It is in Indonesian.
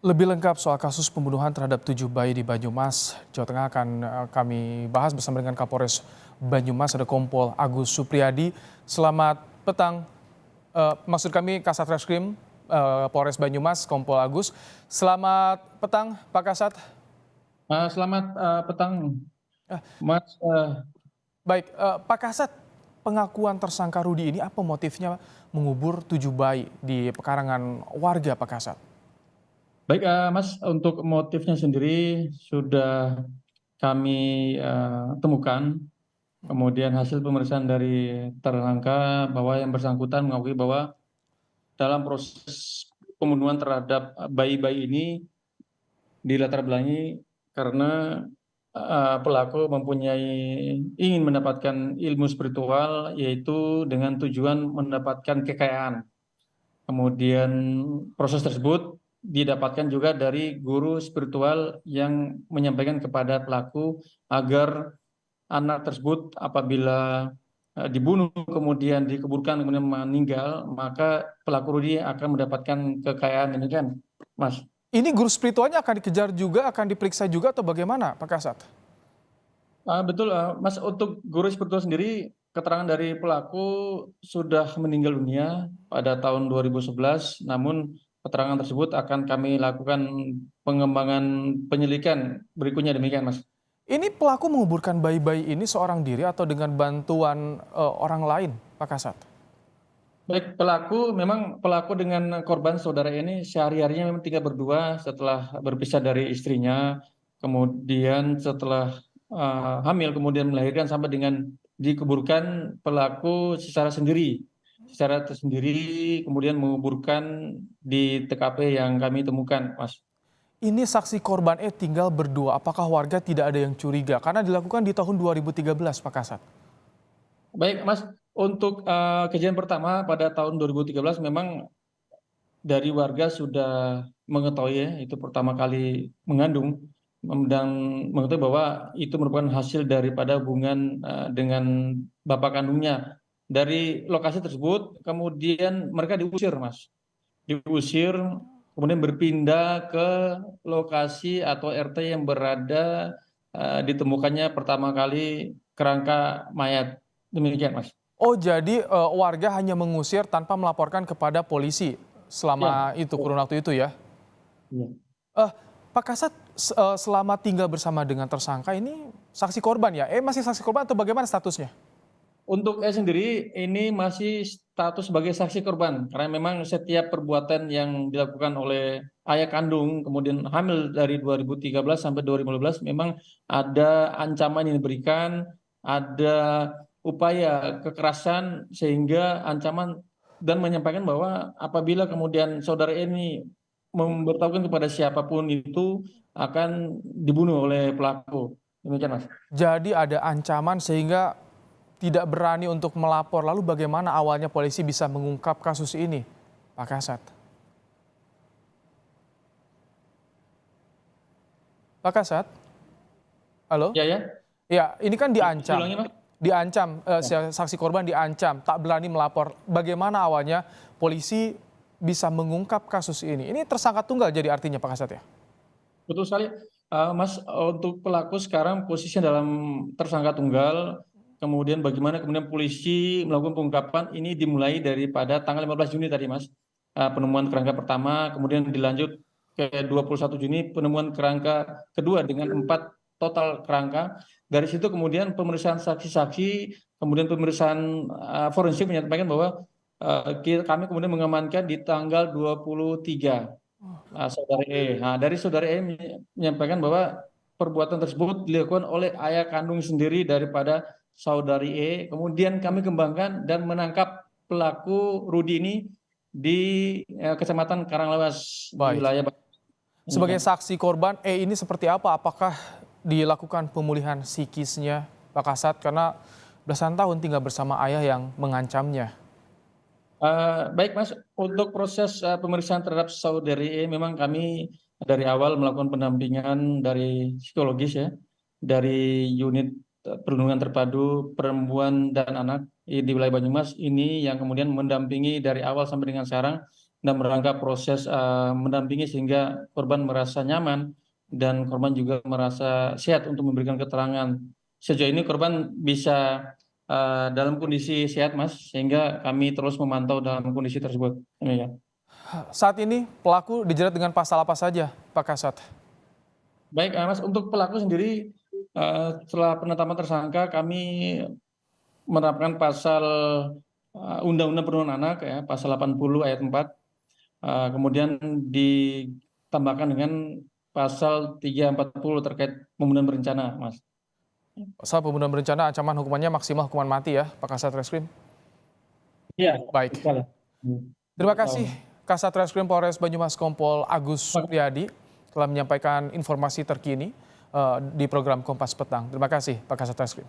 Lebih lengkap soal kasus pembunuhan terhadap 7 bayi di Banyumas, Jawa Tengah akan kami bahas bersama dengan Kapolres Banyumas, ada Kompol Agus Supriyadi. Selamat petang, maksud kami Kasat Reskrim Polres Banyumas, Kompol Agus. Selamat petang, Pak Kasat. Selamat petang, Eh, Mas. Baik, Pak Kasat, pengakuan tersangka Rudi ini apa motifnya mengubur 7 bayi di pekarangan warga, Pak Kasat? Baik, Mas, untuk motifnya sendiri sudah kami temukan. Kemudian hasil pemeriksaan dari tersangka bahwa yang bersangkutan mengakui bahwa dalam proses pembunuhan terhadap bayi-bayi ini dilatar belakangi karena pelaku mempunyai ingin mendapatkan ilmu spiritual, yaitu dengan tujuan mendapatkan kekayaan. Kemudian proses tersebut didapatkan juga dari guru spiritual yang menyampaikan kepada pelaku agar anak tersebut apabila dibunuh kemudian dikuburkan kemudian meninggal, maka pelaku Rudi akan mendapatkan kekayaan, demikian, Mas. Ini guru spiritualnya akan dikejar juga, akan diperiksa juga atau bagaimana, Pak Kasat? Betul, Mas. Untuk guru spiritual sendiri, keterangan dari pelaku sudah meninggal dunia pada tahun 2011, namun keterangan tersebut akan kami lakukan pengembangan penyelidikan berikutnya, demikian, Mas. Ini pelaku menguburkan bayi-bayi ini seorang diri atau dengan bantuan orang lain, Pak Kasat? Baik, memang pelaku dengan korban saudara ini sehari-harinya memang tinggal berdua setelah berpisah dari istrinya, kemudian setelah hamil, kemudian melahirkan sampai dengan dikuburkan pelaku secara tersendiri, kemudian menguburkan di TKP yang kami temukan, Mas. Ini saksi korban tinggal berdua, apakah warga tidak ada yang curiga? Karena dilakukan di tahun 2013, Pak Kasat. Baik, Mas, untuk kejadian pertama pada tahun 2013 memang dari warga sudah mengetahui, ya, itu pertama kali mengandung dan mengetahui bahwa itu merupakan hasil daripada hubungan dengan bapak kandungnya. Dari lokasi tersebut kemudian mereka diusir, Mas. Diusir, kemudian berpindah ke lokasi atau RT yang berada ditemukannya pertama kali kerangka mayat. Demikian, Mas. Oh, jadi warga hanya mengusir tanpa melaporkan kepada polisi Ya. selama itu, kurun waktu itu ya? Ya. Eh, Pak Kasat, selama tinggal bersama dengan tersangka ini saksi korban ya? Masih saksi korban atau bagaimana statusnya? Untuk sendiri ini masih status sebagai saksi korban karena memang setiap perbuatan yang dilakukan oleh ayah kandung kemudian hamil dari 2013 sampai 2015 memang ada ancaman yang diberikan, ada upaya kekerasan sehingga ancaman dan menyampaikan bahwa apabila kemudian saudara ini memberitahukan kepada siapapun itu akan dibunuh oleh pelaku. Demikian, Mas. Jadi ada ancaman sehingga tidak berani untuk melapor. Lalu bagaimana awalnya polisi bisa mengungkap kasus ini, Pak Kasat? Pak Kasat? Halo? Ya, ya. Ya, ini kan diancam. Ulangi, Mas. Diancam, Ya. saksi korban diancam, tak berani melapor. Bagaimana awalnya polisi bisa mengungkap kasus ini? Ini tersangka tunggal jadi artinya, Pak Kasat ya? Betul sekali, Mas. Untuk pelaku sekarang posisinya dalam tersangka tunggal. Kemudian bagaimana kemudian polisi melakukan pengungkapan ini dimulai daripada tanggal 15 Juni tadi, Mas. Penemuan kerangka pertama, kemudian dilanjut ke 21 Juni penemuan kerangka kedua dengan 4 total kerangka. Dari situ kemudian pemeriksaan saksi-saksi, kemudian pemeriksaan forensik menyampaikan bahwa kami kemudian mengamankan di tanggal 23. Saudara E. Nah, dari saudara E menyampaikan bahwa perbuatan tersebut dilakukan oleh ayah kandung sendiri daripada saudari E. Kemudian kami kembangkan dan menangkap pelaku Rudi ini di Kecamatan Karanglewas di Baik. wilayah Sebagai demikian. saksi korban, ini seperti apa? Apakah dilakukan pemulihan psikisnya, Pak Kasat? Karena belasan tahun tinggal bersama ayah yang mengancamnya. Baik, Mas, untuk proses pemeriksaan terhadap saudari E memang kami dari awal melakukan pendampingan dari psikologis, ya, dari unit perlindungan terpadu perempuan dan anak di wilayah Banyumas ini yang kemudian mendampingi dari awal sampai dengan sekarang dalam rangka proses mendampingi sehingga korban merasa nyaman dan korban juga merasa sehat untuk memberikan keterangan. Sejauh ini korban bisa dalam kondisi sehat, Mas, sehingga kami terus memantau dalam kondisi tersebut. Ya. Saat ini pelaku dijerat dengan pasal apa saja, Pak Kasat? Baik, Mas, untuk pelaku sendiri setelah penetapan tersangka kami menerapkan pasal Undang-Undang Perlindungan Anak ya, pasal 80 ayat 4, kemudian ditambahkan dengan pasal 340 terkait pembunuhan berencana, Mas. Pasal pembunuhan berencana ancaman hukumannya maksimal hukuman mati ya, Pak Kasat Reskrim? Iya, Baik. sekali. Terima kasih Kasat Reskrim Polres Banyumas Kompol Agus Supriyadi telah menyampaikan informasi terkini di program Kompas Petang. Terima kasih Pak Kasat Reskrim.